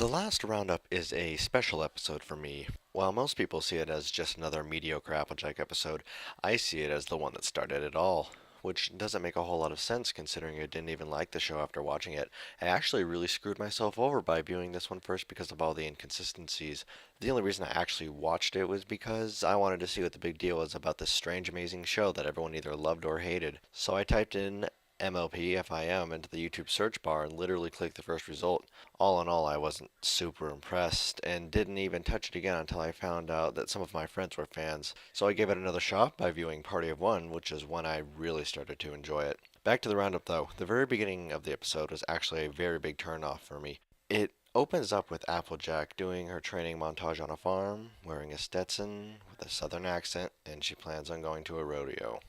The last roundup is a special episode for me. While most people see it as just another mediocre Applejack episode, I see it as the one that started it all. Which doesn't make a whole lot of sense considering I didn't even like the show after watching it. I actually really screwed myself over by viewing this one first because of all the inconsistencies. The only reason I actually watched it was because I wanted to see what the big deal was about this strange, amazing show that everyone either loved or hated. So I typed in MLPFIM into the YouTube search bar and literally clicked the first result. All in all, I wasn't super impressed and didn't even touch it again until I found out that some of my friends were fans. So I gave it another shot by viewing Party of One, which is when I really started to enjoy it. Back to the roundup though, the very beginning of the episode was actually a very big turnoff for me. It opens up with Applejack doing her training montage on a farm, wearing a Stetson with a southern accent, and she plans on going to a rodeo.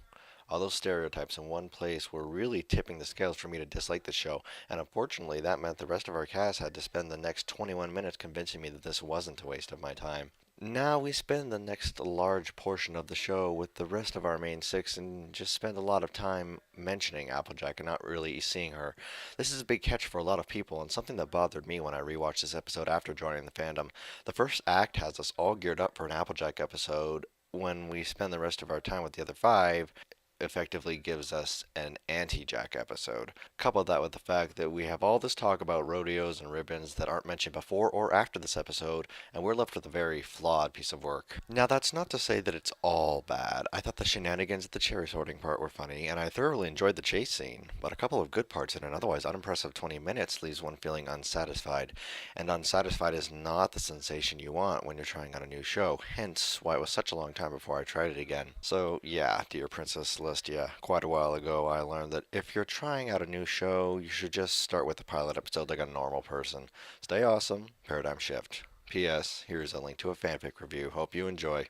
All those stereotypes in one place were really tipping the scales for me to dislike the show, and unfortunately that meant the rest of our cast had to spend the next 21 minutes convincing me that this wasn't a waste of my time. Now we spend the next large portion of the show with the rest of our main six and just spend a lot of time mentioning Applejack and not really seeing her. This is a big catch for a lot of people and something that bothered me when I rewatched this episode after joining the fandom. The first act has us all geared up for an Applejack episode when we spend the rest of our time with the other five effectively gives us an anti-Jack episode. Couple that with the fact that we have all this talk about rodeos and ribbons that aren't mentioned before or after this episode, and we're left with a very flawed piece of work. Now, that's not to say that it's all bad. I thought the shenanigans at the cherry sorting part were funny, and I thoroughly enjoyed the chase scene, but a couple of good parts in an otherwise unimpressive 20 minutes leaves one feeling unsatisfied, and unsatisfied is not the sensation you want when you're trying out a new show, hence why it was such a long time before I tried it again. So yeah, dear Princess Celestia, quite a while ago I learned that if you're trying out a new show, you should just start with the pilot episode like a normal person. Stay awesome, paradigm shift. P.S. Here's a link to a fanfic review. Hope you enjoy.